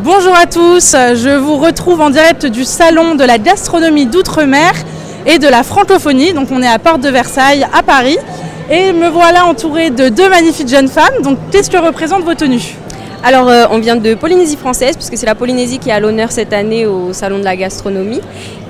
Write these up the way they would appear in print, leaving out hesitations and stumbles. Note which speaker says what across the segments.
Speaker 1: Bonjour à tous, je vous retrouve en direct du salon de la gastronomie d'outre-mer et de la francophonie. Donc on est à Porte de Versailles à Paris et me voilà entourée de deux magnifiques jeunes femmes. Donc qu'est-ce que représentent vos tenues ?
Speaker 2: Alors on vient de Polynésie française puisque c'est la Polynésie qui est à l'honneur cette année au salon de la gastronomie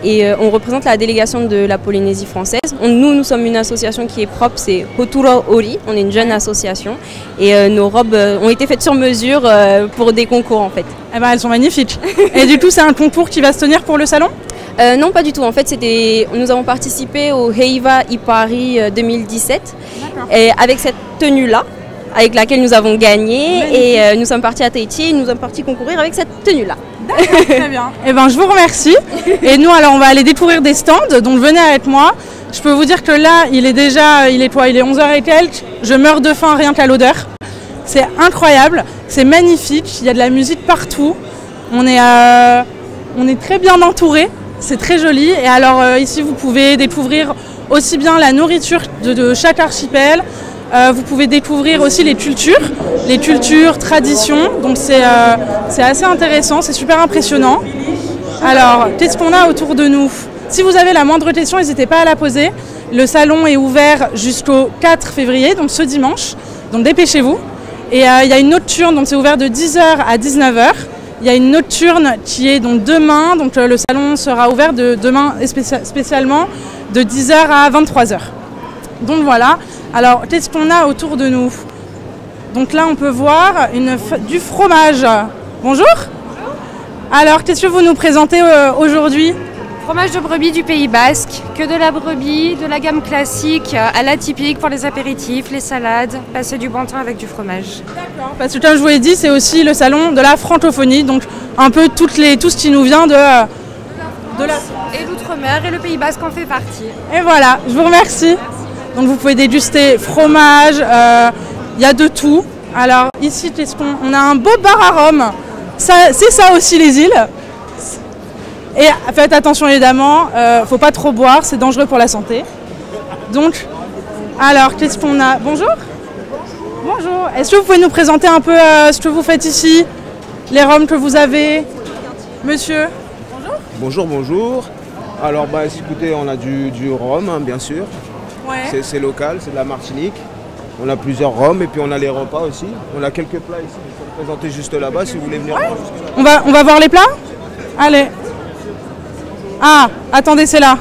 Speaker 2: et on représente la délégation de la Polynésie française. Nous sommes une association qui est propre, c'est Hoturo Ori, on est une jeune association et nos robes ont été faites sur mesure pour des concours en fait.
Speaker 1: Eh ben, elles sont magnifiques. Et du coup c'est un concours qui va se tenir pour le salon ?
Speaker 2: Non, pas du tout. En fait, nous avons participé au Heiva Ipari 2017 et avec cette tenue-là, avec laquelle nous avons gagné et nous sommes partis à Tahiti et nous sommes partis concourir avec cette tenue-là.
Speaker 1: D'accord, très bien. Eh ben, je vous remercie. Et nous, alors, on va aller découvrir des stands, donc venez avec moi. Je peux vous dire que là, il est 11h et quelques. Je meurs de faim rien qu'à l'odeur. C'est incroyable, c'est magnifique, il y a de la musique partout. On est très bien entourés, c'est très joli. Et alors ici, vous pouvez découvrir aussi bien la nourriture de chaque archipel. Vous pouvez découvrir aussi les cultures, traditions. Donc c'est assez intéressant, c'est super impressionnant. Alors, qu'est-ce qu'on a autour de nous ? Si vous avez la moindre question, n'hésitez pas à la poser. Le salon est ouvert jusqu'au 4 février, donc ce dimanche. Donc dépêchez-vous. Et il y a une nocturne, donc c'est ouvert de 10h à 19h. Il y a une nocturne qui est donc demain. Donc le salon sera ouvert demain spécialement de 10h à 23h. Donc voilà. Alors, qu'est-ce qu'on a autour de nous ? Donc là, on peut voir du fromage. Bonjour. Alors, qu'est-ce que vous nous présentez aujourd'hui ?
Speaker 3: Fromage de brebis du Pays Basque, que de la brebis, de la gamme classique à la typique pour les apéritifs, les salades, passer du bon temps avec du fromage.
Speaker 1: D'accord. Parce que comme je vous l'ai dit, c'est aussi le salon de la francophonie, donc un peu tout ce qui nous vient de la...
Speaker 3: Et l'outre-mer et le Pays Basque en fait partie.
Speaker 1: Et voilà, je vous remercie. Donc vous pouvez déguster fromage, il y a de tout. Alors ici, on a un beau bar à rhum. C'est ça aussi les îles. Et faites attention évidemment, faut pas trop boire, c'est dangereux pour la santé. Donc, alors qu'est-ce qu'on a ? Bonjour. Bonjour. Est-ce que vous pouvez nous présenter un peu ce que vous faites ici ? Les rhums que vous avez ? Monsieur ?
Speaker 4: Bonjour. Alors écoutez, on a du rhum hein, bien sûr. Ouais. C'est local, c'est de la Martinique. On a plusieurs rhums et puis on a les repas aussi. On a quelques plats ici qui sont présentés juste là-bas si vous voulez venir voir.
Speaker 1: On va voir les plats ? Allez. Ah, attendez, c'est là.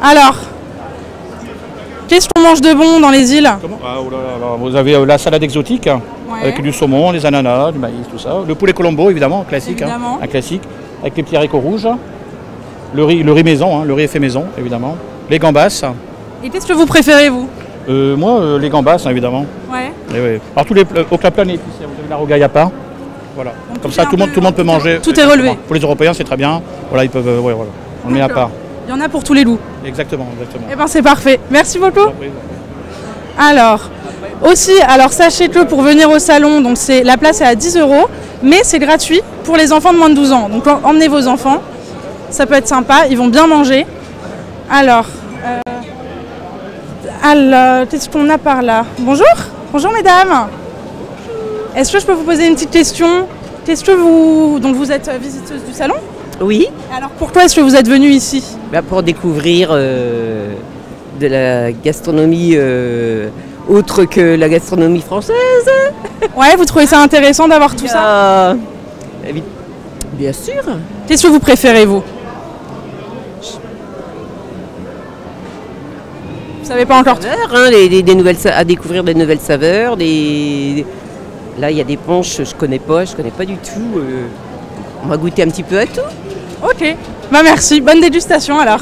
Speaker 1: Alors, qu'est-ce qu'on mange de bon dans les îles ?
Speaker 5: Vous avez la salade exotique avec du saumon, des ananas, du maïs, tout ça. Le poulet colombo évidemment, classique, un classique, avec les petits haricots rouges. Le riz maison, le riz fait maison évidemment. Les gambas.
Speaker 1: Et qu'est-ce que vous préférez vous ?
Speaker 5: Moi, les gambas évidemment.
Speaker 1: Ouais.
Speaker 5: Et alors au claplan et vous avez la rougaille à part. Voilà. Donc, comme ça, tout le monde peut manger.
Speaker 1: Tout est relevé.
Speaker 5: Pour les Européens, c'est très bien. Voilà, ils peuvent. Voilà. On le met à part.
Speaker 1: Il y en a pour tous les goûts.
Speaker 5: Exactement.
Speaker 1: Eh ben, c'est parfait. Merci beaucoup. Alors, sachez que pour venir au salon, donc la place est à 10 €, mais c'est gratuit pour les enfants de moins de 12 ans. Donc, emmenez vos enfants. Ça peut être sympa. Ils vont bien manger. Alors, qu'est-ce qu'on a par là ? Bonjour. Bonjour, mesdames. Est-ce que je peux vous poser une petite question ? Donc vous êtes visiteuse du salon ?
Speaker 6: Oui.
Speaker 1: Alors pourquoi est-ce que vous êtes venue ici ?
Speaker 6: Pour découvrir de la gastronomie autre que la gastronomie française.
Speaker 1: Ouais, vous trouvez ça intéressant d'avoir tout ça ?
Speaker 6: Bien sûr.
Speaker 1: Qu'est-ce que vous préférez, vous ? Vous savez pas encore tout ?
Speaker 6: Des nouvelles, à découvrir des nouvelles saveurs, Là, il y a des punches, je connais pas du tout. On va goûter un petit peu à tout.
Speaker 1: Ok, merci, bonne dégustation alors.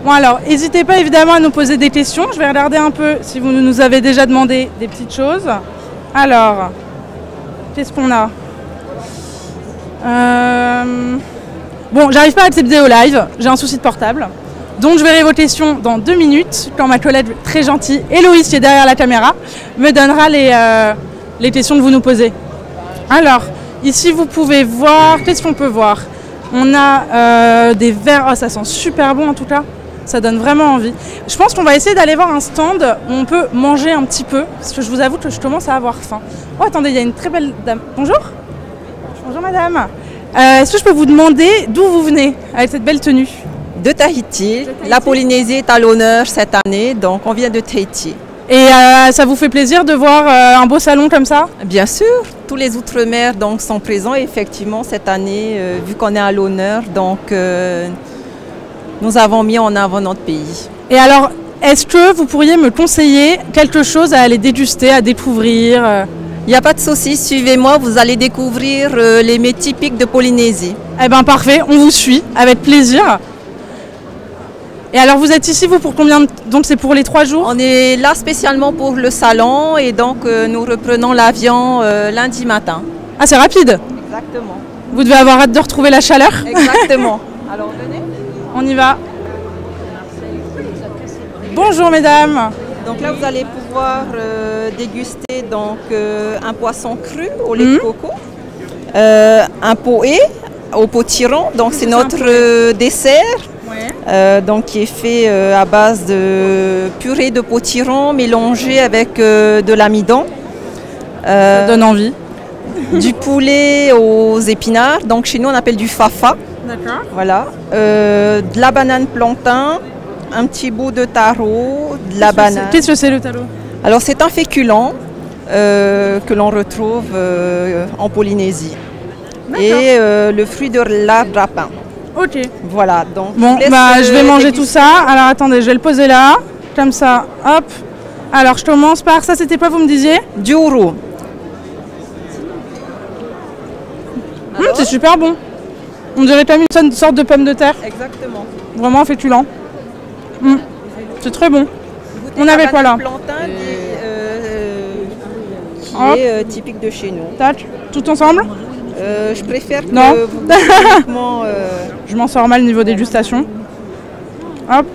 Speaker 1: Bon alors, n'hésitez pas évidemment à nous poser des questions. Je vais regarder un peu si vous nous avez déjà demandé des petites choses. Alors, qu'est-ce qu'on a ? Bon, j'arrive pas à accéder au live, j'ai un souci de portable. Donc je verrai vos questions dans 2 minutes, quand ma collègue très gentille, Héloïse, qui est derrière la caméra, me donnera les questions que vous nous posez. Alors, ici vous pouvez voir, qu'est-ce qu'on peut voir ? On a des verres, ça sent super bon en tout cas, ça donne vraiment envie. Je pense qu'on va essayer d'aller voir un stand où on peut manger un petit peu, parce que je vous avoue que je commence à avoir faim. Oh attendez, il y a une très belle dame. Bonjour. Bonjour madame. Est-ce que je peux vous demander d'où vous venez avec cette belle tenue?
Speaker 7: De Tahiti. La Polynésie est à l'honneur cette année, donc on vient de Tahiti.
Speaker 1: Et ça vous fait plaisir de voir un beau salon comme ça?
Speaker 7: Bien sûr, tous les outre-mer donc sont présents. Et effectivement, cette année, vu qu'on est à l'honneur, donc nous avons mis en avant notre pays.
Speaker 1: Et alors, est-ce que vous pourriez me conseiller quelque chose à aller déguster, à découvrir?
Speaker 7: Il n'y a pas de souci, suivez-moi, vous allez découvrir les mets typiques de Polynésie.
Speaker 1: Eh bien parfait, on vous suit, avec plaisir. Et alors vous êtes ici, vous, pour combien de... Donc c'est pour les 3 jours?
Speaker 7: On est là spécialement pour le salon et donc nous reprenons l'avion lundi matin.
Speaker 1: Ah, c'est rapide?
Speaker 7: Exactement.
Speaker 1: Vous devez avoir hâte de retrouver la chaleur?
Speaker 7: Exactement. Alors venez.
Speaker 1: On y va. Bonjour mesdames.
Speaker 7: Donc là vous allez pouvoir déguster donc, un poisson cru au lait de coco, un poé au potiron, donc c'est notre dessert. Donc qui est fait à base de purée de potiron mélangée avec de l'amidon.
Speaker 1: Ça donne envie.
Speaker 7: Du poulet aux épinards, donc chez nous on appelle du fafa.
Speaker 1: D'accord.
Speaker 7: Voilà. De la banane plantain, un petit bout de taro, de la banane.
Speaker 1: Qu'est-ce que c'est le taro?
Speaker 7: Alors c'est un féculent que l'on retrouve en Polynésie. Et le fruit de l'arbre rapin.
Speaker 1: Ok.
Speaker 7: Voilà, donc
Speaker 1: bon, je vais manger tout ça. Alors attendez, je vais le poser là, comme ça, hop. Alors je commence par ça, c'était quoi vous me disiez?
Speaker 7: Du ouro.
Speaker 1: C'est super bon. On dirait comme une sorte de pomme de terre.
Speaker 7: Exactement.
Speaker 1: Vraiment féculent. C'est très bon. On avait quoi là?
Speaker 7: Plantain qui est typique de chez nous.
Speaker 1: Tac, tout ensemble?
Speaker 7: Je préfère que
Speaker 1: non.
Speaker 7: vous
Speaker 1: Je m'en sors mal niveau dégustation. Hop.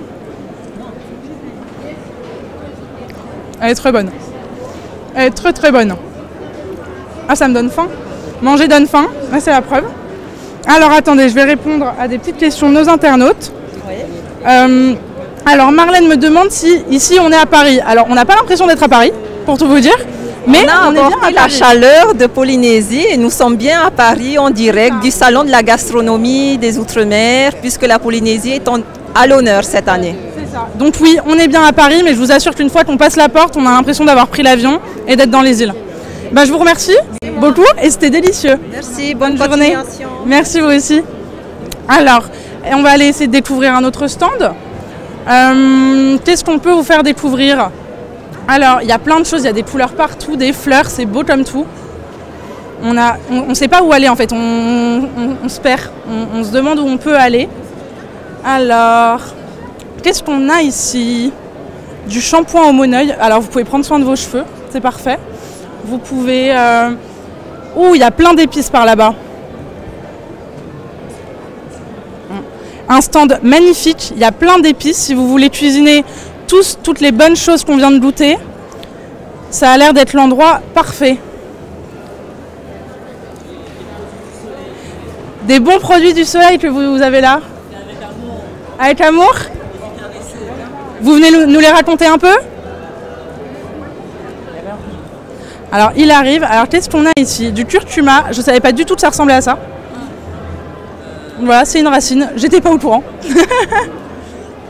Speaker 1: Elle est très bonne. Elle est très très bonne. Ah, ça me donne faim. Manger donne faim, là c'est la preuve. Alors attendez, je vais répondre à des petites questions de nos internautes.
Speaker 7: Oui.
Speaker 1: Alors Marlène me demande si ici on est à Paris. Alors on n'a pas l'impression d'être à Paris, pour tout vous dire. Mais
Speaker 7: on a apporté la chaleur de Polynésie et nous sommes bien à Paris en direct du salon de la gastronomie des Outre-mer puisque la Polynésie est à l'honneur cette année.
Speaker 1: C'est ça. Donc oui, on est bien à Paris, mais je vous assure qu'une fois qu'on passe la porte, on a l'impression d'avoir pris l'avion et d'être dans les îles. Je vous remercie beaucoup et c'était délicieux.
Speaker 7: Merci, bonne journée.
Speaker 1: Merci vous aussi. Alors, on va aller essayer de découvrir un autre stand. Qu'est-ce qu'on peut vous faire découvrir? Alors, il y a plein de choses, il y a des couleurs partout, des fleurs, c'est beau comme tout. On ne sait pas où aller en fait, on se perd, on se demande où on peut aller. Alors, qu'est-ce qu'on a ici? Du shampoing au Moneuil. Alors, vous pouvez prendre soin de vos cheveux, c'est parfait. Vous pouvez... il y a plein d'épices par là-bas. Un stand magnifique, il y a plein d'épices. Si vous voulez cuisiner toutes les bonnes choses qu'on vient de goûter, ça a l'air d'être l'endroit parfait. Des bons produits du soleil que vous avez là? Avec amour. Vous venez nous les raconter un peu? Alors il arrive, alors qu'est-ce qu'on a ici? Du curcuma, je ne savais pas du tout que ça ressemblait à ça. Voilà, c'est une racine, j'étais pas au courant.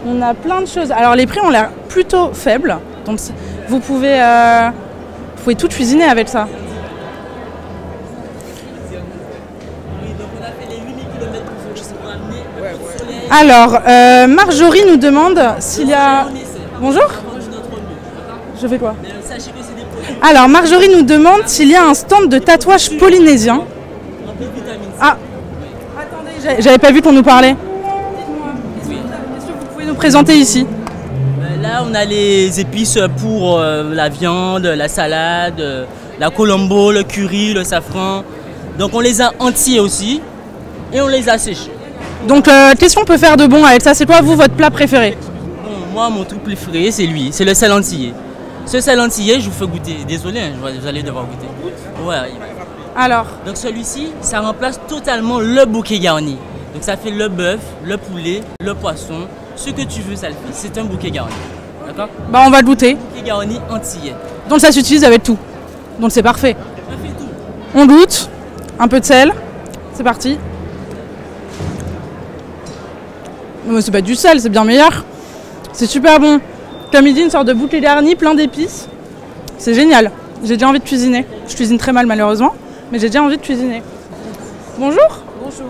Speaker 1: On a plein de choses. Alors les prix ont l'air plutôt faibles, donc vous pouvez tout cuisiner avec ça. Alors, Marjorie nous demande s'il y a... Bonjour. Je fais quoi? Alors, Marjorie nous demande s'il y a un stand de tatouage polynésien. Ah, attendez, j'avais pas vu qu'on nous parlait. Est-ce que vous pouvez nous présenter ici?
Speaker 8: Là, on a les épices pour la viande, la salade, la colombo, le curry, le safran. Donc, on les a entiers aussi et on les a séchés.
Speaker 1: Donc, qu'est-ce qu'on peut faire de bon avec ça? C'est quoi, vous, votre plat préféré?
Speaker 8: Bon, moi, mon truc préféré, c'est lui, c'est le sel antillais. Ce sel antillais, je vous fais goûter. Désolé, hein, vous allez devoir goûter. Ouais.
Speaker 1: Alors?
Speaker 8: Donc, celui-ci, ça remplace totalement le bouquet garni. Donc, ça fait le bœuf, le poulet, le poisson. Ce que tu veux, ça le fait. C'est un bouquet garni. D'accord?
Speaker 1: On va goûter.
Speaker 8: Bouquet garni antillais.
Speaker 1: Donc, ça s'utilise avec tout. Donc, c'est parfait.
Speaker 8: On fait tout.
Speaker 1: On goûte. Un peu de sel. C'est parti. C'est pas du sel, c'est bien meilleur. C'est super bon. Comme il dit, une sorte de bouquet garni, plein d'épices. C'est génial. J'ai déjà envie de cuisiner. Je cuisine très mal malheureusement, mais j'ai déjà envie de cuisiner. Bonjour.
Speaker 9: Bonjour.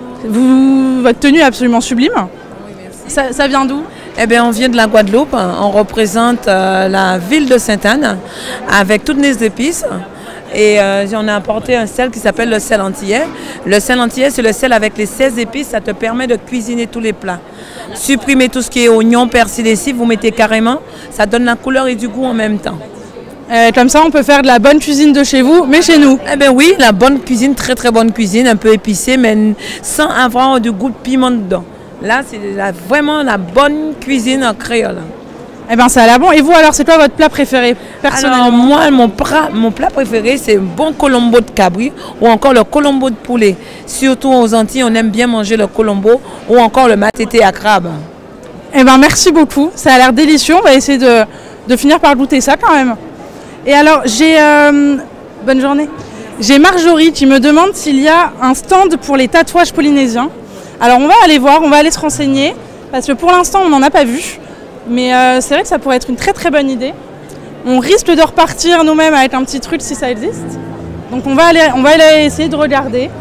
Speaker 1: Votre tenue est absolument sublime.
Speaker 9: Oui, merci.
Speaker 1: Ça vient d'où?
Speaker 9: Eh bien, on vient de la Guadeloupe. On représente la ville de Sainte-Anne avec toutes les épices. Et on a apporté un sel qui s'appelle le sel antillais. Le sel antillais, c'est le sel avec les 16 épices. Ça te permet de cuisiner tous les plats. Supprimez tout ce qui est oignon, persil et cive, vous mettez carrément. Ça donne la couleur et du goût en même temps.
Speaker 1: Comme ça, on peut faire de la bonne cuisine de chez vous, mais chez nous.
Speaker 9: Eh bien oui, la bonne cuisine, très très bonne cuisine, un peu épicée, mais sans avoir du goût de piment dedans. Là, c'est vraiment la bonne cuisine en créole.
Speaker 1: Eh bien, ça a l'air bon. Et vous, alors, c'est quoi votre plat préféré, personnellement?
Speaker 9: Alors, moi, mon plat préféré, c'est un bon colombo de cabri ou encore le colombo de poulet. Surtout aux Antilles, on aime bien manger le colombo ou encore le matété à crabe.
Speaker 1: Eh bien, merci beaucoup. Ça a l'air délicieux. On va essayer de finir par goûter ça quand même. Et alors, bonne journée. J'ai Marjorie qui me demande s'il y a un stand pour les tatouages polynésiens. Alors, on va aller voir, on va aller se renseigner, parce que pour l'instant, on n'en a pas vu. Mais c'est vrai que ça pourrait être une très très bonne idée. On risque de repartir nous-mêmes avec un petit truc si ça existe. Donc on va aller essayer de regarder.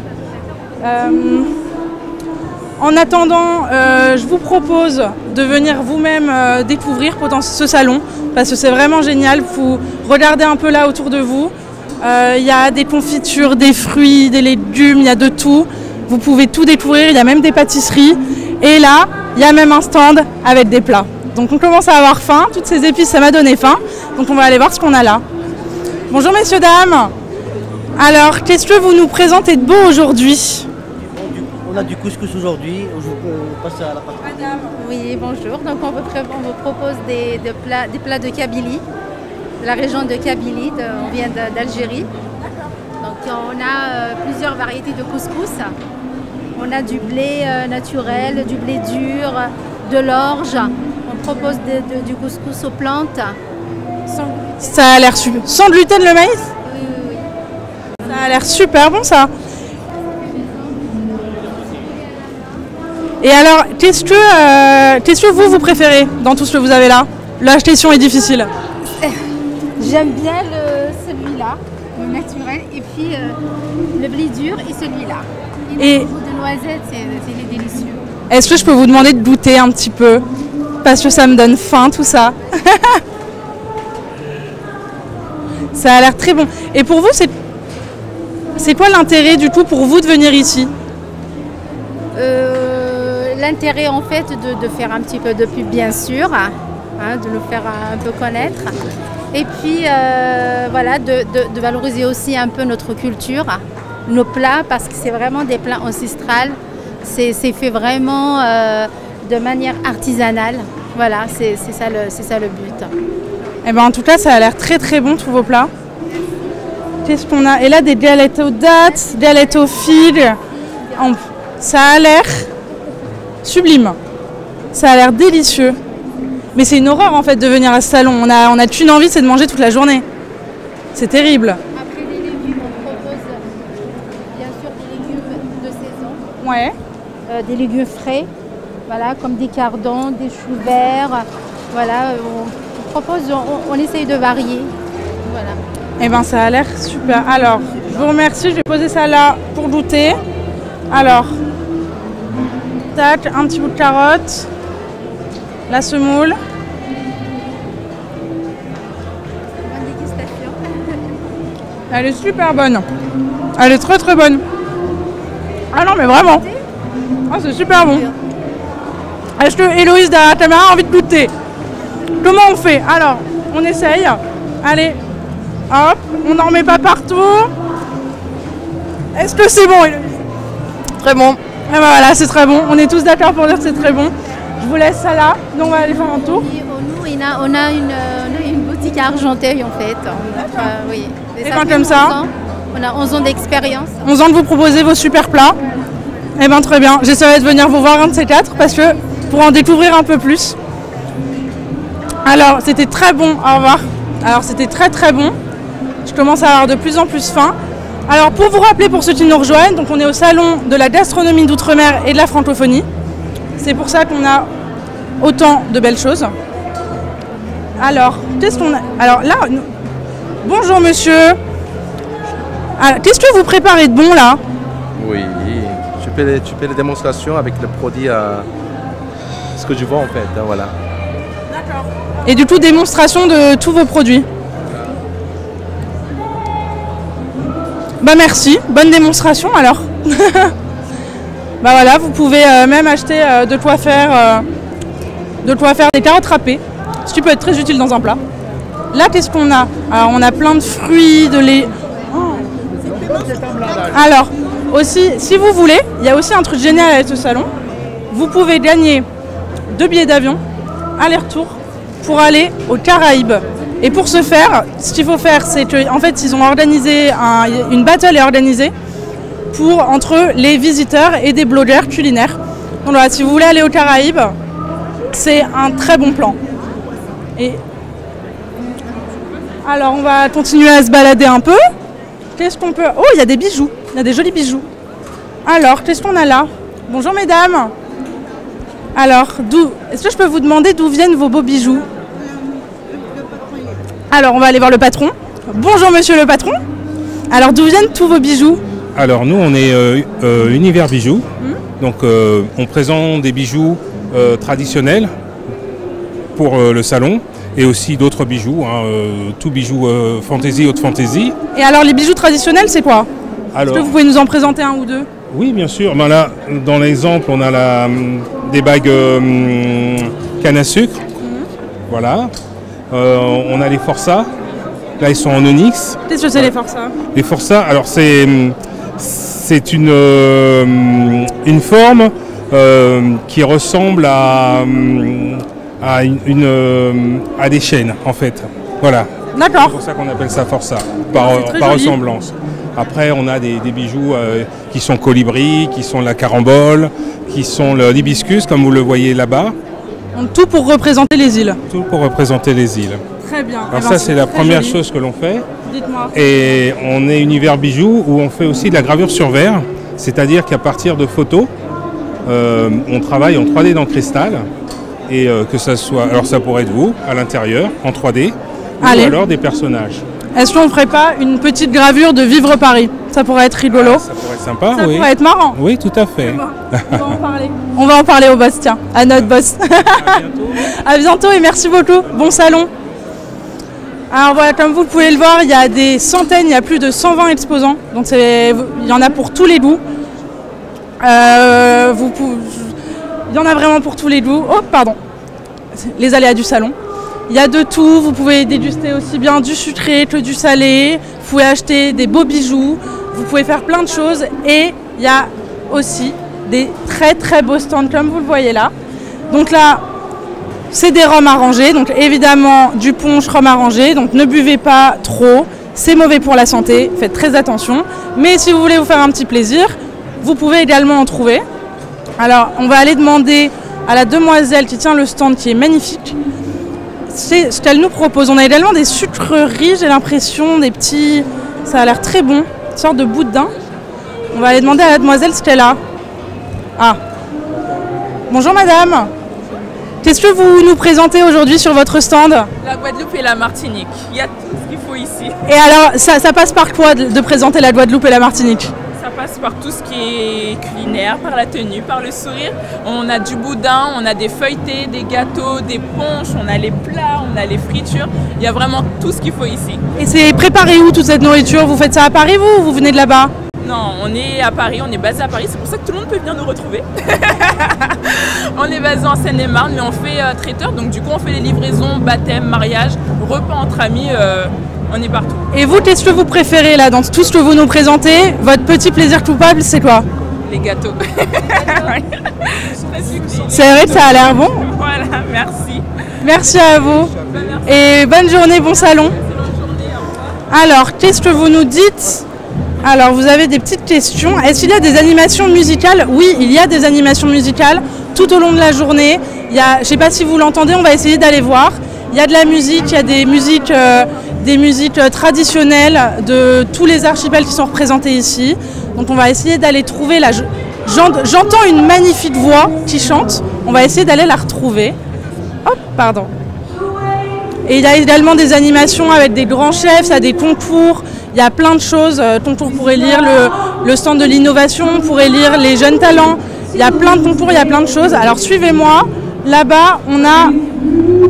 Speaker 1: En attendant, je vous propose de venir vous-même découvrir ce salon, parce que c'est vraiment génial. Vous regardez un peu là autour de vous. Il y a des confitures, des fruits, des légumes, il y a de tout. Vous pouvez tout découvrir, il y a même des pâtisseries. Et là, il y a même un stand avec des plats. Donc on commence à avoir faim, toutes ces épices ça m'a donné faim, donc on va aller voir ce qu'on a là. Bonjour messieurs, dames. Alors, qu'est-ce que vous nous présentez de beau aujourd'hui?
Speaker 10: On a du couscous aujourd'hui, je passe à la partie.
Speaker 11: Madame, oui, bonjour. Donc on vous propose des plats de Kabylie, de la région de Kabylie, on vient d'Algérie. Donc on a plusieurs variétés de couscous. On a du blé naturel, du blé dur, de l'orge. On propose du couscous aux plantes.
Speaker 1: Ça a l'air super. Sans gluten le maïs?
Speaker 11: Oui, oui, oui.
Speaker 1: Ça a l'air super bon ça. Et alors, qu'est-ce que vous préférez dans tout ce que vous avez là? La question est difficile.
Speaker 11: J'aime bien celui-là, le naturel, et puis le blé dur et celui-là. Et le goût de noisette, c'est délicieux.
Speaker 1: Est-ce que je peux vous demander de goûter un petit peu? Parce que ça me donne faim tout ça. Ça a l'air très bon. Et pour vous, c'est quoi l'intérêt du coup pour vous de venir ici?
Speaker 11: L'intérêt en fait de faire un petit peu de pub bien sûr, de nous faire un peu connaître. Et puis voilà, de valoriser aussi un peu notre culture, nos plats, parce que c'est vraiment des plats ancestrales. C'est fait vraiment de manière artisanale. Voilà, c'est ça le but.
Speaker 1: Et ben en tout cas, ça a l'air très très bon tous vos plats. Qu'est-ce qu'on a? Et là, des galettes aux dattes, galettes aux figues. Ça a l'air sublime. Ça a l'air délicieux. Mais c'est une horreur en fait de venir à ce salon. On a qu'une envie, c'est de manger toute la journée. C'est terrible.
Speaker 11: Après les légumes, on propose bien sûr des légumes de saison.
Speaker 1: Ouais.
Speaker 11: Des légumes frais, voilà, comme des cardons, des choux verts. Voilà, on propose, on essaye de varier. Voilà.
Speaker 1: Eh ben ça a l'air super. Alors, je vous remercie. Je vais poser ça là pour goûter. Alors, tac, un petit bout de carotte. La semoule.
Speaker 11: Bonne dégustation.
Speaker 1: Elle est super bonne. Elle est très très bonne. Ah non mais vraiment. Ah, c'est super bon. Est-ce que Héloïse derrière la caméra a envie de goûter? Comment on fait? Alors, on essaye. Allez, hop, on n'en met pas partout. Est-ce que c'est bon, Héloïse? Très bon. Et ben voilà, c'est très bon. On est tous d'accord pour dire que c'est très bon. Je vous laisse ça là. Nous, on va aller faire un tour.
Speaker 11: Nous, on a une boutique à Argenteuil en fait. Oui.
Speaker 1: Et ben comme ça.
Speaker 11: On a 11 ans d'expérience.
Speaker 1: 11 ans de vous proposer vos super plats. Eh bien très bien, j'essaierai de venir vous voir un de ces quatre parce que pour en découvrir un peu plus. Alors c'était très bon, au revoir. Alors c'était très très bon. Je commence à avoir de plus en plus faim. Alors pour vous rappeler, pour ceux qui nous rejoignent, donc on est au salon de la gastronomie d'outre-mer et de la francophonie. C'est pour ça qu'on a autant de belles choses. Alors, qu'est-ce qu'on a? Alors là, bonjour monsieur. Qu'est-ce que vous préparez de bon là?
Speaker 12: Oui, tu fais les démonstrations avec le produit, ce que je vends en fait, hein, voilà.
Speaker 1: D'accord. Et du coup, démonstration de tous vos produits. Bah merci, bonne démonstration alors. Bah voilà, vous pouvez même acheter de quoi faire des carottes râpées, ce qui peut être très utile dans un plat. Là, qu'est-ce qu'on a? Alors, on a plein de fruits, de lait. Alors, aussi, si vous voulez, il y a aussi un truc génial avec ce salon. Vous pouvez gagner 2 billets d'avion, aller-retour, pour aller aux Caraïbes. Et pour ce faire, ce qu'il faut faire, c'est qu'en fait, ils ont organisé, une battle est organisée entre les visiteurs et des blogueurs culinaires. Donc voilà, si vous voulez aller aux Caraïbes, c'est un très bon plan. Et alors, on va continuer à se balader un peu. Qu'est-ce qu'on peut... Oh, il y a des bijoux, il y a des jolis bijoux. Alors, qu'est-ce qu'on a là? Bonjour mesdames. Alors, est-ce que je peux vous demander d'où viennent vos beaux bijoux? Alors, on va aller voir le patron. Bonjour monsieur le patron. Alors, d'où viennent tous vos bijoux?
Speaker 13: Alors, nous, on est Univers Bijoux. Donc, on présente des bijoux traditionnels pour le salon et aussi d'autres bijoux, tout bijoux fantasy, haute fantasy.
Speaker 1: Et alors, les bijoux traditionnels, c'est quoi? Est-ce que vous pouvez nous en présenter un ou deux?
Speaker 13: Oui, bien sûr. Ben là, dans l'exemple, on a des bagues canne à sucre. Voilà. On a les forçats. Là, ils sont en onyx.
Speaker 1: Qu'est-ce que c'est les forçats? Les
Speaker 13: forçats, alors c'est une forme qui ressemble à des chaînes, en fait. Voilà.
Speaker 1: D'accord.
Speaker 13: C'est pour ça qu'on appelle ça forçat, par ressemblance. Après, on a des bijoux qui sont colibris, qui sont la carambole, qui sont l'hibiscus, comme vous le voyez là-bas.
Speaker 1: Donc, tout pour représenter les îles.
Speaker 13: Tout pour représenter les îles.
Speaker 1: Très bien.
Speaker 13: Alors ça, c'est la première chose que l'on fait.
Speaker 1: Dites-moi.
Speaker 13: Et on est Univers Bijoux où on fait aussi de la gravure sur verre. C'est-à-dire qu'à partir de photos, on travaille en 3D dans le cristal. Et que ça soit... Alors ça pourrait être vous, à l'intérieur, en 3D.
Speaker 1: Allez.
Speaker 13: Ou alors des personnages.
Speaker 1: Est-ce qu'on ne ferait pas une petite gravure de Vivre Paris? Ça pourrait être rigolo.
Speaker 13: Ça pourrait être sympa,
Speaker 1: ça
Speaker 13: oui.
Speaker 1: Ça pourrait être marrant.
Speaker 13: Oui, tout à fait.
Speaker 1: On va en parler. On va en parler au boss, tiens, à notre boss. À bientôt. À bientôt et merci beaucoup. Bon salon. Alors voilà, comme vous pouvez le voir, il y a des centaines, il y a plus de 120 exposants. Donc il y en a pour tous les goûts. Il y en a vraiment pour tous les goûts. Oh, pardon. Les aléas du salon. Il y a de tout, vous pouvez déguster aussi bien du sucré que du salé, vous pouvez acheter des beaux bijoux, vous pouvez faire plein de choses et il y a aussi des très très beaux stands comme vous le voyez là. Donc là, c'est des rhums arrangés, donc évidemment du punch rhum arrangé, donc ne buvez pas trop, c'est mauvais pour la santé, faites très attention. Mais si vous voulez vous faire un petit plaisir, vous pouvez également en trouver. Alors on va aller demander à la demoiselle qui tient le stand qui est magnifique. C'est ce qu'elle nous propose. On a également des sucreries, j'ai l'impression, des petits... Ça a l'air très bon, une sorte de boudin. On va aller demander à la demoiselle ce qu'elle a. Ah. Bonjour madame. Qu'est-ce que vous nous présentez aujourd'hui sur votre stand?
Speaker 14: La Guadeloupe et la Martinique. Il y a tout ce qu'il faut ici.
Speaker 1: Et alors, ça passe par quoi de présenter la Guadeloupe et la Martinique?
Speaker 14: Ça passe par tout ce qui est culinaire, par la tenue, par le sourire. On a du boudin, on a des feuilletés, des gâteaux, des punchs, on a les plats, on a les fritures. Il y a vraiment tout ce qu'il faut ici.
Speaker 1: Et c'est préparé où toute cette nourriture? Vous faites ça à Paris vous ou vous venez de là-bas?
Speaker 14: Non, on est à Paris, on est basé à Paris, c'est pour ça que tout le monde peut venir nous retrouver. On est basé en Seine-et-Marne, mais on fait traiteur, donc du coup on fait les livraisons, baptême, mariage, repas entre amis, on est partout.
Speaker 1: Et vous, qu'est-ce que vous préférez là dans tout ce que vous nous présentez? Votre petit plaisir coupable, c'est quoi?
Speaker 14: Les gâteaux.
Speaker 1: C'est vrai que ça a l'air bon.
Speaker 14: Voilà, merci.
Speaker 1: Merci à vous. Et bonne journée, bon salon. Alors, qu'est-ce que vous nous dites? Alors, vous avez des petites questions. Est-ce qu'il y a des animations musicales? Oui, il y a des animations musicales tout au long de la journée. Je ne sais pas si vous l'entendez, on va essayer d'aller voir. Il y a de la musique, il y a des musiques traditionnelles de tous les archipels qui sont représentés ici. Donc on va essayer d'aller trouver la... J'entends une magnifique voix qui chante, on va essayer d'aller la retrouver. Hop, pardon. Et il y a également des animations avec des grands chefs, ça a des concours, il y a plein de choses. Concours pourrait lire le stand de l'innovation, pourrait lire les jeunes talents. Il y a plein de concours, il y a plein de choses. Alors suivez-moi, là-bas on a,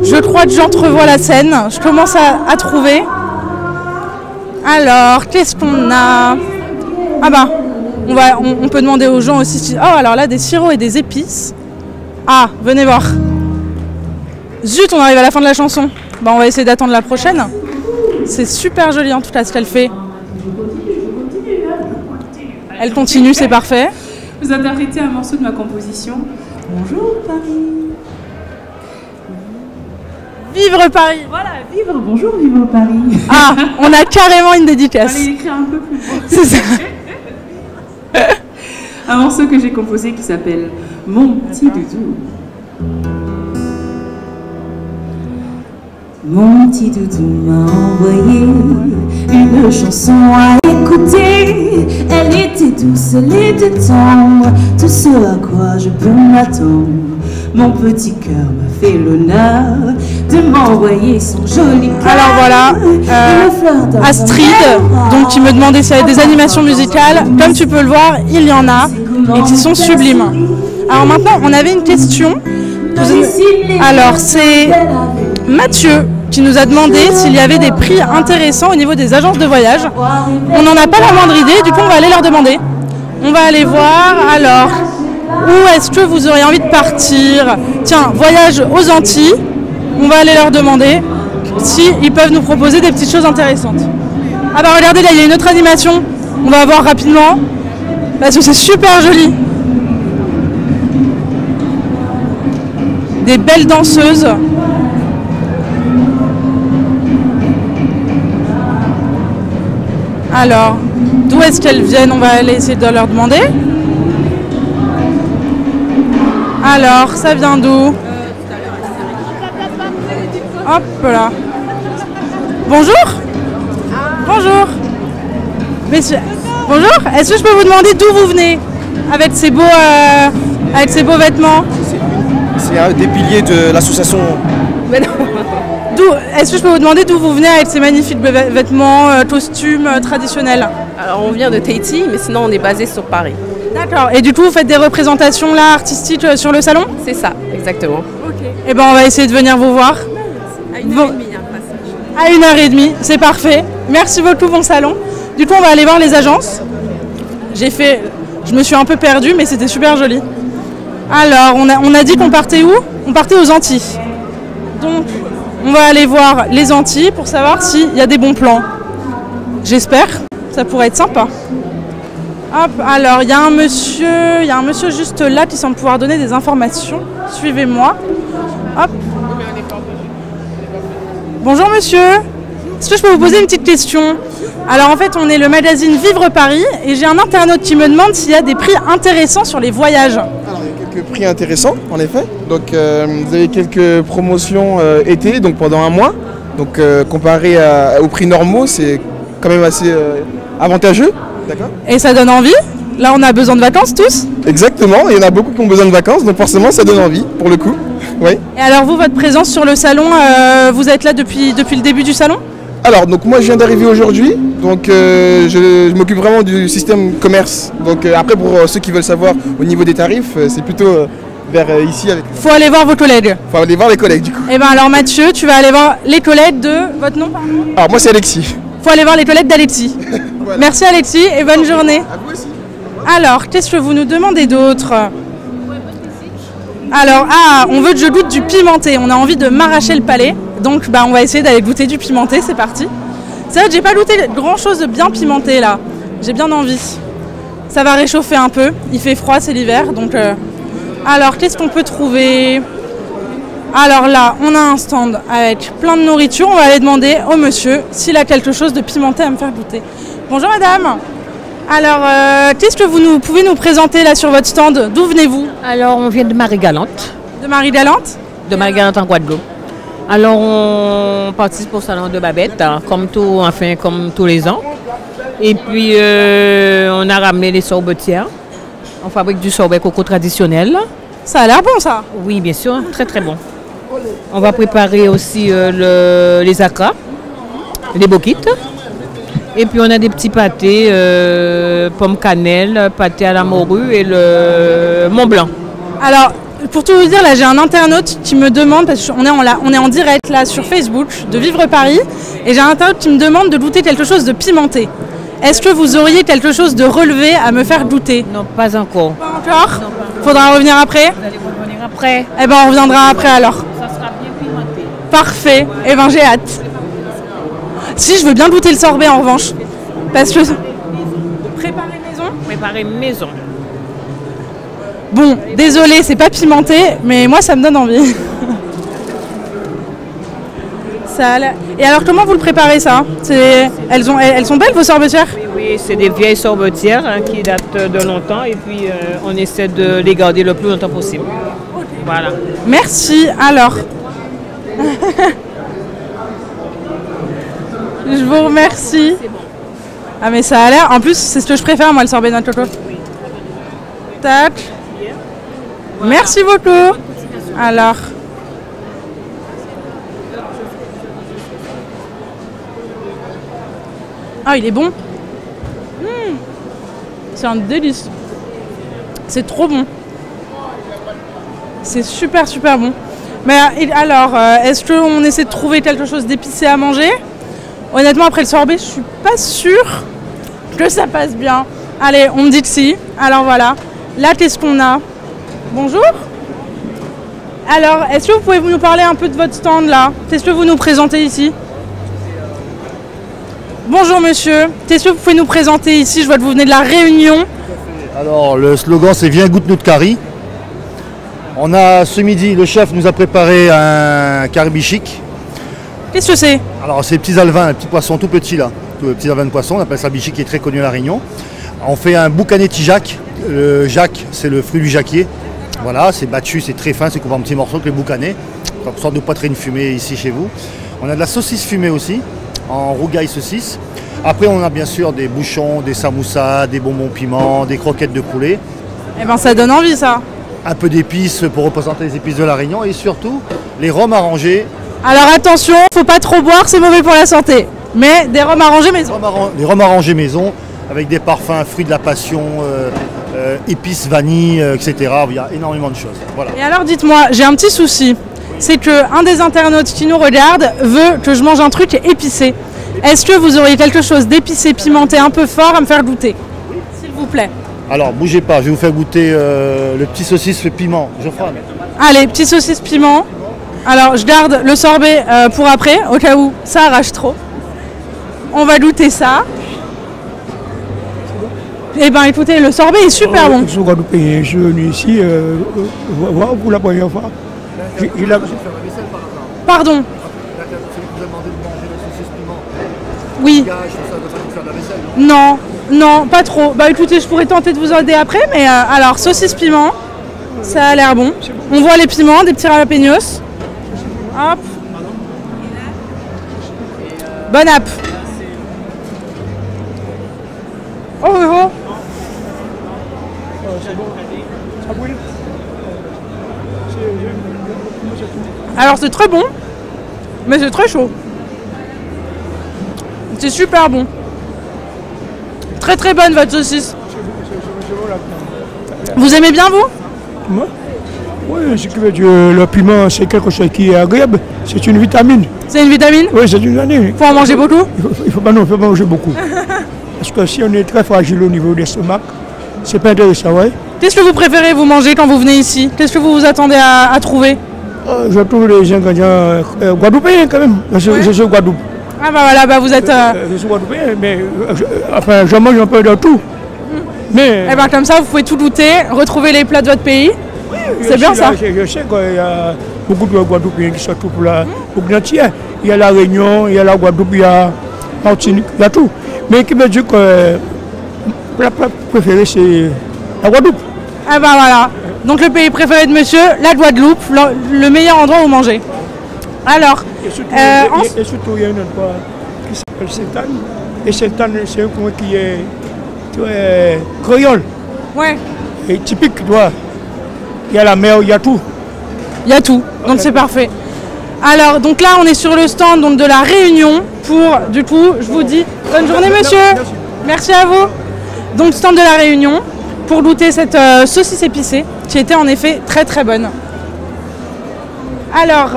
Speaker 1: je crois que j'entrevois la scène, je commence à trouver. Alors, qu'est-ce qu'on a? Ah bah, on peut demander aux gens aussi. Oh, alors là, des sirops et des épices. Ah, venez voir. Zut, on arrive à la fin de la chanson. Bah, on va essayer d'attendre la prochaine. C'est super joli en tout cas ce qu'elle fait. Elle continue, c'est parfait.
Speaker 15: Vous interprétez un morceau de ma composition. Bonjour Paris.
Speaker 1: Vivre Paris.
Speaker 15: Voilà, vivre, bonjour, vivre Paris.
Speaker 1: Ah, on a carrément une dédicace.
Speaker 15: Allez écrire un peu plus fort.
Speaker 1: C'est ça.
Speaker 15: Un morceau que j'ai composé qui s'appelle Mon petit doudou. Mon petit doudou m'a envoyé une chanson à écouter. Elle était douce, elle était tendre, tout ce à quoi je peux m'attendre. Mon petit cœur m'a fait l'honneur de m'envoyer son joli cœur.
Speaker 1: Alors voilà, Astrid, donc qui me demandait s'il y avait des animations musicales. Comme tu peux le voir, il y en a et qui sont sublimes. Alors maintenant, on avait une question. Alors c'est Mathieu qui nous a demandé s'il y avait des prix intéressants au niveau des agences de voyage. On n'en a pas la moindre idée, du coup on va aller leur demander. On va aller voir, alors, où est-ce que vous auriez envie de partir? Tiens, voyage aux Antilles, on va aller leur demander s'ils peuvent nous proposer des petites choses intéressantes. Ah bah regardez, là il y a une autre animation, on va voir rapidement, parce que c'est super joli. Des belles danseuses. Alors, d'où est-ce qu'elles viennent? On va aller essayer de leur demander. Alors, ça vient d'où? Hop là. Bonjour. Bonjour. Messieurs. Bonjour. Est-ce que je peux vous demander d'où vous venez avec ces beaux vêtements?
Speaker 16: C'est des piliers de l'association.
Speaker 1: Est-ce que je peux vous demander d'où vous venez avec ces magnifiques vêtements, costumes traditionnels?
Speaker 6: Alors on vient de Tahiti, mais sinon on est basé sur Paris.
Speaker 1: D'accord. Et du coup vous faites des représentations là artistiques sur le salon?
Speaker 6: C'est ça, exactement.
Speaker 1: Ok. Et ben on va essayer de venir vous voir.
Speaker 6: À 1h30,
Speaker 1: À 1h30, c'est parfait. Merci beaucoup, bon salon. Du coup on va aller voir les agences. Je me suis un peu perdue, mais c'était super joli. Alors on a dit qu'on partait où? On partait aux Antilles. Donc on va aller voir les Antilles pour savoir s'il y a des bons plans. J'espère, ça pourrait être sympa. Hop, alors il y a un monsieur juste là qui semble pouvoir donner des informations. Suivez-moi. Hop. Bonjour monsieur. Est-ce que je peux vous poser une petite question? Alors en fait on est le magazine Vivre Paris et j'ai un internaute qui me demande s'il y a des prix intéressants sur les voyages.
Speaker 16: Quelques prix intéressants en effet. Donc vous avez quelques promotions été, donc pendant un mois. Donc comparé aux prix normaux, c'est quand même assez avantageux. D'accord.
Speaker 1: Et ça donne envie? Là on a besoin de vacances tous?
Speaker 16: Exactement, il y en a beaucoup qui ont besoin de vacances, donc forcément ça donne envie pour le coup. Oui.
Speaker 1: Et alors vous, votre présence sur le salon, vous êtes là depuis le début du salon?
Speaker 16: Alors donc moi je viens d'arriver aujourd'hui, donc je m'occupe vraiment du système commerce. Donc après pour ceux qui veulent savoir au niveau des tarifs, c'est plutôt vers ici avec.
Speaker 1: Faut aller voir vos collègues.
Speaker 16: Faut aller voir les collègues du coup.
Speaker 1: Et ben alors Mathieu, tu vas aller voir les collègues de votre nom pardon?
Speaker 16: Alors moi c'est Alexis.
Speaker 1: Faut aller voir les collègues d'Alexis. Voilà. Merci Alexis et bonne journée.
Speaker 16: À vous aussi.
Speaker 1: Alors qu'est-ce que vous nous demandez d'autre? Alors on veut que je goûte du pimenté. On a envie de m'arracher le palais. Donc on va essayer d'aller goûter du pimenté, c'est parti. C'est vrai que j'ai pas goûté grand chose de bien pimenté là. J'ai bien envie. Ça va réchauffer un peu. Il fait froid, c'est l'hiver. Donc alors qu'est-ce qu'on peut trouver? Alors là, on a un stand avec plein de nourriture. On va aller demander au monsieur s'il a quelque chose de pimenté à me faire goûter. Bonjour madame. Alors, qu'est-ce que vous pouvez nous présenter là sur votre stand? D'où venez-vous?
Speaker 17: Alors, on vient de Marie-Galante.
Speaker 1: De Marie-Galante?
Speaker 17: De Marie-Galante en Guadeloupe. Alors on participe au salon de Babette, hein, comme tous les ans. Et puis on a ramené les sorbetières. On fabrique du sorbet coco traditionnel.
Speaker 1: Ça a l'air bon ça?
Speaker 17: Oui, bien sûr, très très bon. On va préparer aussi les acras, les boquites. Et puis on a des petits pâtés, pommes cannelle, pâté à la morue et le Mont Blanc.
Speaker 1: Alors, pour tout vous dire, là j'ai un internaute qui me demande, parce qu'on est en direct là sur Facebook de Vivre Paris, et j'ai un internaute qui me demande de goûter quelque chose de pimenté. Est-ce que vous auriez quelque chose de relevé à me faire goûter?
Speaker 17: Non, pas encore.
Speaker 1: Pas encore? Faudra revenir après?
Speaker 17: Vous allez revenir après.
Speaker 1: Eh ben on reviendra après alors.
Speaker 17: Ça sera bien pimenté.
Speaker 1: Parfait, eh ben j'ai hâte. Si, je veux bien goûter le sorbet en revanche. Parce que... Préparer maison?
Speaker 17: Préparer maison.
Speaker 1: Bon, désolé, c'est pas pimenté, mais moi ça me donne envie. Ça a l'air... Et alors comment vous le préparez ça? Elles sont belles vos sorbetières?
Speaker 17: Oui, c'est des vieilles sorbetières hein, qui datent de longtemps et puis on essaie de les garder le plus longtemps possible. Voilà.
Speaker 1: Merci, alors. Je vous remercie. Ah mais ça a l'air... En plus, c'est ce que je préfère moi, le sorbet noix de coco. Tac. Merci beaucoup. Alors... Ah, il est bon. C'est un délice. C'est trop bon. C'est super super bon. Mais alors, est-ce qu'on essaie de trouver quelque chose d'épicé à manger? Honnêtement, après le sorbet, je suis pas sûre que ça passe bien. Allez, on me dit que si. Alors voilà. Là, qu'est-ce qu'on a? Bonjour. Alors, est-ce que vous pouvez nous parler un peu de votre stand là? Qu'est-ce que vous nous présentez ici? Bonjour monsieur. Qu'est-ce que vous pouvez nous présenter ici? Je vois que vous venez de la Réunion.
Speaker 18: Alors, le slogan c'est Viens goûte notre curry. On a ce midi, le chef nous a préparé un curry bichic.
Speaker 1: Qu'est-ce que c'est?
Speaker 18: Alors, c'est les petits alevins, les petits poissons tout petits là. Les petits alevins de poisson, on appelle ça bichic qui est très connu à la Réunion. On fait un boucané tijac. Le jac, c'est le fruit du jacquier. Voilà, c'est battu, c'est très fin, c'est coupé en petits morceaux que le boucané. Une sorte de poitrine fumée ici chez vous. On a de la saucisse fumée aussi, en rougail saucisse. Après, on a bien sûr des bouchons, des samoussas, des bonbons piments, des croquettes de poulet.
Speaker 1: Eh ben, ça donne envie ça.
Speaker 18: Un peu d'épices pour représenter les épices de la Réunion et surtout les rhums arrangés.
Speaker 1: Alors attention, faut pas trop boire, c'est mauvais pour la santé. Mais des rhums arrangés maison.
Speaker 18: Des rhums arrangés maison avec des parfums, fruits de la passion, épices, vanille, etc. Il y a énormément de choses. Voilà.
Speaker 1: Et alors dites-moi, j'ai un petit souci. C'est qu'un des internautes qui nous regarde veut que je mange un truc épicé. Est-ce que vous auriez quelque chose d'épicé, pimenté, un peu fort à me faire goûter? S'il vous plaît.
Speaker 18: Alors bougez pas, je vais vous faire goûter le petit saucisse piment. Geoffroy.
Speaker 1: Allez, petit saucisse piment. Alors je garde le sorbet pour après, au cas où ça arrache trop. On va goûter ça. Eh bien écoutez, le sorbet est super bon.
Speaker 19: Je suis venu ici pour la première fois.
Speaker 1: Pardon. Oui. Non, non, pas trop. Bah écoutez, je pourrais tenter de vous aider après, mais alors saucisse piment, ça a l'air bon. On voit les piments, des petits jalapenos. Hop. Bon app. Oh, oh, oh. Alors c'est très bon, mais c'est très chaud. C'est super bon. Très très bonne votre saucisse. Vous aimez bien vous?
Speaker 19: Moi? Oui, le piment c'est quelque chose qui est agréable. C'est une vitamine.
Speaker 1: C'est une vitamine?
Speaker 19: Oui, c'est une vitamine.
Speaker 1: Il faut en manger beaucoup?
Speaker 19: Il faut pas manger beaucoup. Parce que si on est très fragile au niveau de l'estomac, c'est pas intéressant, ouais.
Speaker 1: Qu'est-ce que vous préférez vous manger quand vous venez ici? Qu'est-ce que vous vous attendez à trouver?
Speaker 19: Je trouve les ingrédients guadeloupéens quand même. Je suis Guadeloupe.
Speaker 1: Ah bah voilà, bah vous êtes...
Speaker 19: Je suis guadeloupéen, mais enfin, je mange un peu de tout. Mais...
Speaker 1: Et ben comme ça, vous pouvez tout goûter, retrouver les plats de votre pays. Oui, c'est bien ça.
Speaker 19: Je sais qu'il y a beaucoup de Guadeloupéens qui sont tout pour la pour entière. Il y a la Réunion, il y a la Guadeloupe, il y a Martinique, il y a tout. Mais qui me dit que le plat préféré, c'est la Guadeloupe.
Speaker 1: Ah ben voilà. Donc le pays préféré de monsieur, la Guadeloupe, le meilleur endroit où manger. Alors,
Speaker 19: et surtout, il y a un endroit qui s'appelle Sainte-Anne. Et Sainte-Anne, c'est un coin qui est très créole.
Speaker 1: Ouais.
Speaker 19: Et typique, tu vois. Il y a la mer, il y a tout.
Speaker 1: Il y a tout, donc c'est parfait. Alors, donc là, on est sur le stand donc, de la Réunion pour, du coup, je vous dis, bonne journée monsieur. Merci à vous. Donc, stand de la Réunion pour goûter cette saucisse épicée qui était en effet très très bonne. Alors,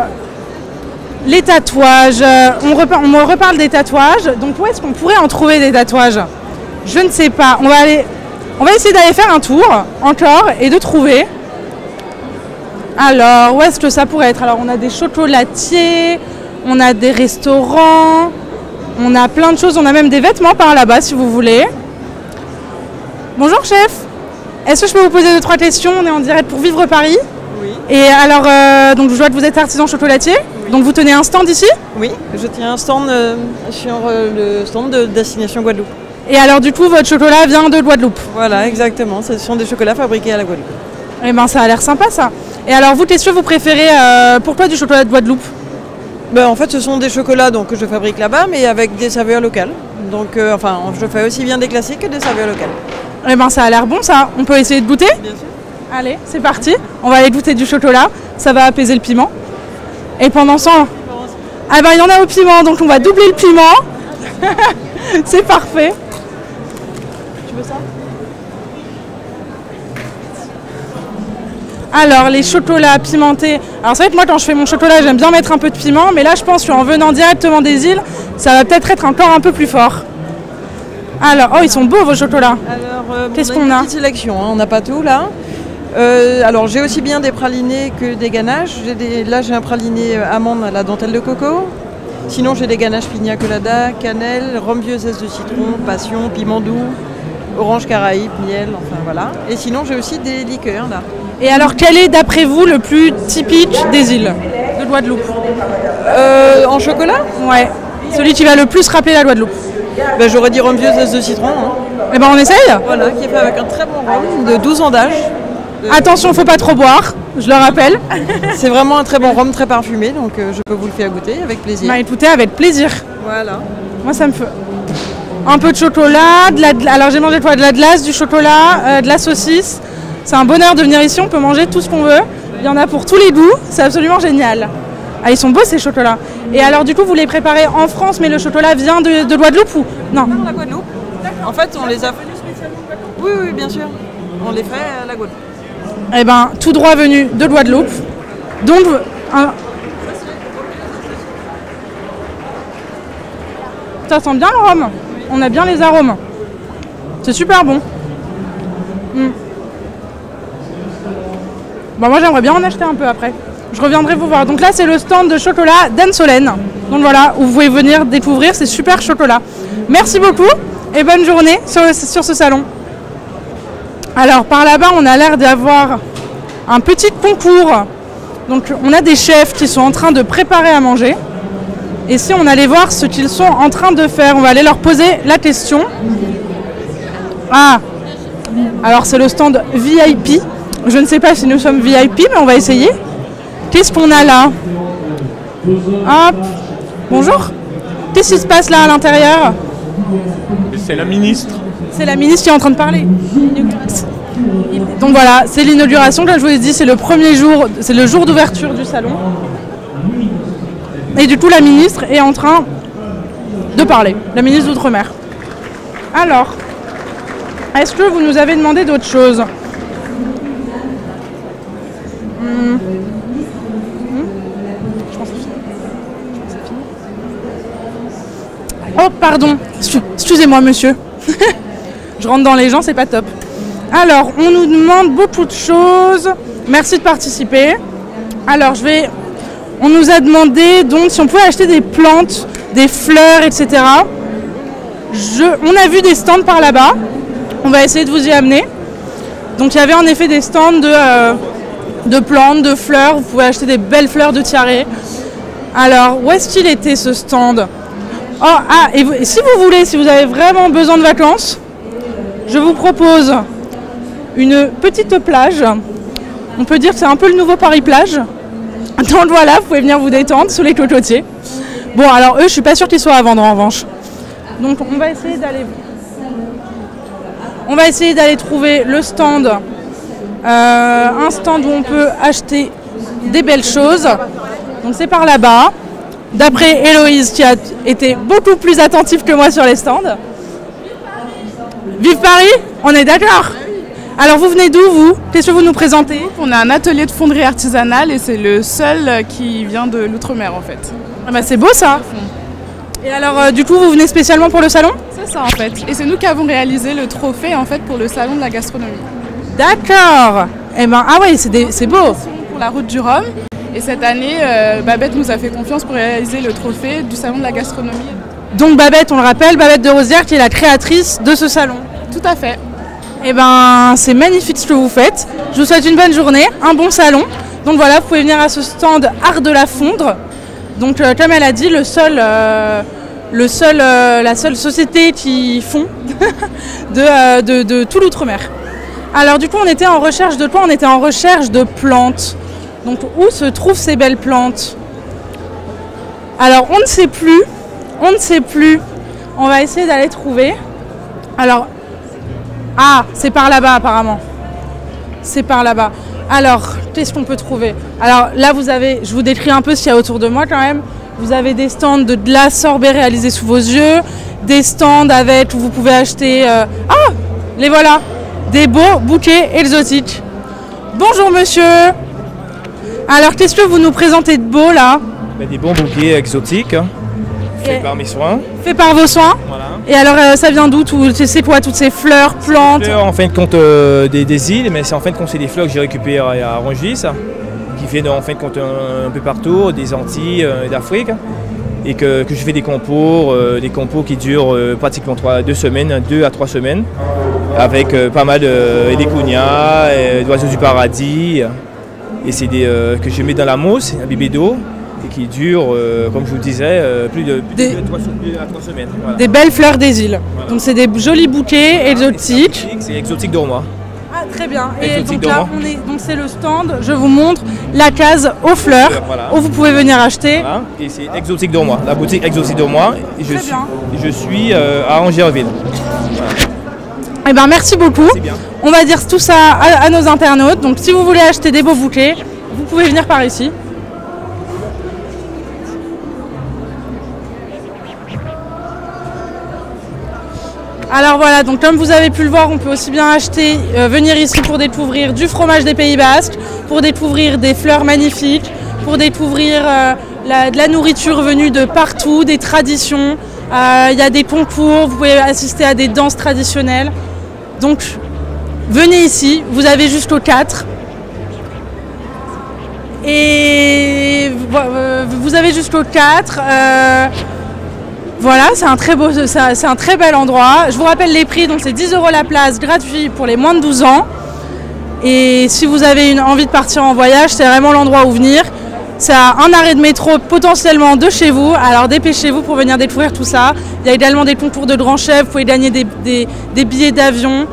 Speaker 1: les tatouages, on me reparle des tatouages. Donc, où est-ce qu'on pourrait en trouver des tatouages? Je ne sais pas. On va essayer d'aller faire un tour encore et de trouver. Alors, où est-ce que ça pourrait être? Alors, on a des chocolatiers, on a des restaurants, on a plein de choses. On a même des vêtements par là-bas, si vous voulez. Bonjour, chef. Est-ce que je peux vous poser 2-3 questions? On est en direct pour Vivre Paris.
Speaker 20: Oui.
Speaker 1: Et alors, donc je vois que vous êtes artisan chocolatier. Oui. Donc, vous tenez un stand ici?
Speaker 20: Oui, je tiens un stand sur le stand de Destination Guadeloupe.
Speaker 1: Et alors, du coup, votre chocolat vient de Guadeloupe?
Speaker 20: Voilà, exactement. Ce sont des chocolats fabriqués à la Guadeloupe.
Speaker 1: Eh ben, ça a l'air sympa, ça. Et alors, vous, qu'est-ce que vous préférez pourquoi du chocolat de Guadeloupe?
Speaker 20: Ben, en fait, ce sont des chocolats donc, que je fabrique là-bas, mais avec des saveurs locales. Donc, enfin, je fais aussi bien des classiques que des saveurs locales.
Speaker 1: Eh ben, ça a l'air bon, ça. On peut essayer de goûter?
Speaker 20: Bien sûr.
Speaker 1: Allez, c'est parti. On va aller goûter du chocolat. Ça va apaiser le piment. Et pendant ce temps, ah ben, il y en a au piment, donc on va doubler le piment. C'est parfait. Tu veux ça? Alors, les chocolats pimentés. Alors, c'est vrai que moi, quand je fais mon chocolat, j'aime bien mettre un peu de piment. Mais là, je pense qu'en venant directement des îles, ça va peut-être être encore un peu plus fort. Alors, oh, ils sont beaux, vos chocolats.
Speaker 20: Alors,
Speaker 1: qu'est-ce qu'on a?
Speaker 20: On a une petite sélection, hein. On n'a pas tout, là. Alors, j'ai aussi bien des pralinés que des ganaches. Là, j'ai un praliné amande à la dentelle de coco. Sinon, j'ai des ganaches pina colada, cannelle, rhum vieux, zeste de citron, passion, piment doux, orange caraïbe, miel, enfin voilà. Et sinon, j'ai aussi des liqueurs, là.
Speaker 1: Et alors, quel est, d'après vous, le plus typique des îles de Guadeloupe?
Speaker 20: En chocolat?
Speaker 1: Ouais. Celui qui va le plus rappeler la Guadeloupe.
Speaker 20: Ben, j'aurais dit rhum vieux, zeste de citron. Hein.
Speaker 1: Eh ben, on essaye?
Speaker 20: Voilà, qui est fait avec un très bon rhum de 12 ans d'âge.
Speaker 1: Attention, faut pas trop boire, je le rappelle.
Speaker 20: C'est vraiment un très bon rhum, très parfumé, donc je peux vous le faire goûter avec plaisir.
Speaker 1: Bah écoutez, avec plaisir.
Speaker 20: Voilà.
Speaker 1: Moi, ça me fait un peu de chocolat, alors j'ai mangé quoi? De la glace, du chocolat, de la saucisse. C'est un bonheur de venir ici, on peut manger tout ce qu'on veut. Il y en a pour tous les goûts, c'est absolument génial. Ah, ils sont beaux ces chocolats. Et alors du coup, vous les préparez en France, mais le chocolat vient de Guadeloupe ou non?
Speaker 20: Non, la Guadeloupe. En fait, on les a fait spécialement de Guadeloupe. Oui, oui, bien sûr. On les fait à la Guadeloupe.
Speaker 1: Eh ben, tout droit venu de Guadeloupe. Donc, ça sent bien le rhum. On a bien les arômes. C'est super bon. Bon, moi, j'aimerais bien en acheter un peu après. Je reviendrai vous voir. Donc là, c'est le stand de chocolat d'Anne Solène. Donc voilà, où vous pouvez venir découvrir ces super chocolats. Merci beaucoup et bonne journée sur ce salon. Alors par là-bas, on a l'air d'avoir un petit concours. Donc on a des chefs qui sont en train de préparer à manger. Et si on allait voir ce qu'ils sont en train de faire, on va aller leur poser la question. Ah, alors c'est le stand VIP. Je ne sais pas si nous sommes VIP, mais on va essayer. Qu'est-ce qu'on a là? Hop. Bonjour. Qu'est-ce qui se passe là à l'intérieur?
Speaker 21: C'est la ministre.
Speaker 1: C'est la ministre qui est en train de parler. Donc voilà, c'est l'inauguration, comme je vous l'ai dit, c'est le premier jour, c'est le jour d'ouverture du salon. Et du coup, la ministre est en train de parler, la ministre d'Outre-mer. Alors, est-ce que vous nous avez demandé d'autres choses? Je pense que c'est fini. Oh, pardon. Excusez-moi, monsieur. Je rentre dans les gens, c'est pas top. Alors, on nous demande beaucoup de choses. Merci de participer. Alors, on nous a demandé donc si on pouvait acheter des plantes, des fleurs, etc. On a vu des stands par là-bas. On va essayer de vous y amener. Donc, il y avait en effet des stands de plantes, de fleurs. Vous pouvez acheter des belles fleurs de tiare. Alors, où est-ce qu'il était ce stand? Oh, ah, et si vous voulez, si vous avez vraiment besoin de vacances, je vous propose une petite plage. On peut dire que c'est un peu le nouveau Paris-Plage. Donc voilà, vous pouvez venir vous détendre sous les cocotiers. Bon, alors eux, je suis pas sûre qu'ils soient à vendre en revanche. Donc on va essayer d'aller trouver le stand, un stand où on peut acheter des belles choses. Donc c'est par là-bas. D'après Héloïse qui a été beaucoup plus attentive que moi sur les stands. Vive Paris, on est d'accord. Alors vous venez d'où vous? Qu'est-ce que vous nous présentez?
Speaker 2: On a un atelier de fonderie artisanale et c'est le seul qui vient de l'outre-mer en fait.
Speaker 1: Ah bah c'est beau ça. Et alors du coup vous venez spécialement pour le salon?
Speaker 2: C'est ça en fait. Et c'est nous qui avons réalisé le trophée en fait pour le salon de la gastronomie.
Speaker 1: D'accord. Eh ben ah ouais c'est beau.
Speaker 2: Pour la route du Rhum. Et cette année, Babette nous a fait confiance pour réaliser le trophée du salon de la gastronomie.
Speaker 1: Donc Babette, on le rappelle, Babette de Rosières qui est la créatrice de ce salon.
Speaker 2: Tout à fait.
Speaker 1: Eh ben c'est magnifique ce que vous faites. Je vous souhaite une bonne journée, un bon salon. Donc voilà, vous pouvez venir à ce stand Art de la Fondre. Donc comme elle a dit, la seule société qui fond de tout l'outre-mer. Alors du coup on était en recherche de quoi? On était en recherche de plantes. Donc où se trouvent ces belles plantes? Alors on ne sait plus. On va essayer d'aller trouver. Alors, c'est par là-bas apparemment. C'est par là-bas. Alors, qu'est-ce qu'on peut trouver? Alors là vous avez, je vous décris un peu ce qu'il y a autour de moi quand même. Vous avez des stands de glace sorbet réalisés sous vos yeux, des stands où vous pouvez acheter, les voilà, des beaux bouquets exotiques. Bonjour monsieur. Alors qu'est-ce que vous nous présentez de beau là?
Speaker 22: Des bons bouquets exotiques, faits par mes soins.
Speaker 1: Faits par vos soins?
Speaker 22: Voilà.
Speaker 1: Et alors ça vient d'où? C'est quoi toutes ces fleurs, plantes?
Speaker 22: Des fleurs en fin de compte des îles, mais c'est en fin de compte c'est des fleurs que j'ai récupérées à Rungis, qui viennent en fin de compte un peu partout, des Antilles et d'Afrique. Et que je fais des compos qui durent pratiquement 2 à 3 semaines, avec pas mal de d'égounia, d'oiseaux du paradis. Et c'est que je mets dans la mousse, un bibé d'eau, et qui dure, comme je vous le disais, plus de 2 à 3 semaines. Voilà.
Speaker 1: Des belles fleurs des îles. Voilà. Donc c'est des jolis bouquets exotiques.
Speaker 22: C'est exotique dormois.
Speaker 1: Ah très bien. Et donc là, c'est le stand, je vous montre, la case aux fleurs, voilà, où vous pouvez venir acheter.
Speaker 22: Voilà. Et c'est exotique dormois, la boutique exotique dormois. Et je suis à Angerville. Voilà.
Speaker 1: Eh ben merci beaucoup. On va dire tout ça à nos internautes. Donc si vous voulez acheter des beaux bouquets, vous pouvez venir par ici. Alors voilà, donc comme vous avez pu le voir, on peut aussi bien venir ici pour découvrir du fromage des Pays Basques, pour découvrir des fleurs magnifiques, pour découvrir de la nourriture venue de partout, des traditions. Il y a des concours, vous pouvez assister à des danses traditionnelles. Donc venez ici, vous avez jusqu'au 4. Et vous avez jusqu'au 4. Voilà, c'est un très bel endroit. Je vous rappelle les prix, donc c'est 10 € la place, gratuit pour les moins de 12 ans. Et si vous avez envie de partir en voyage, c'est vraiment l'endroit où venir. C'est à un arrêt de métro potentiellement de chez vous, alors dépêchez-vous pour venir découvrir tout ça. Il y a également des concours de grands chefs, vous pouvez gagner des billets d'avion.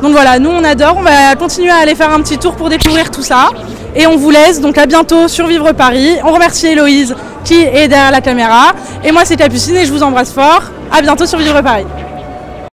Speaker 1: Donc voilà, nous on adore, on va continuer à aller faire un petit tour pour découvrir tout ça. Et on vous laisse, donc à bientôt sur Vivre Paris. On remercie Héloïse qui est derrière la caméra. Et moi c'est Capucine et je vous embrasse fort. À bientôt sur Vivre Paris.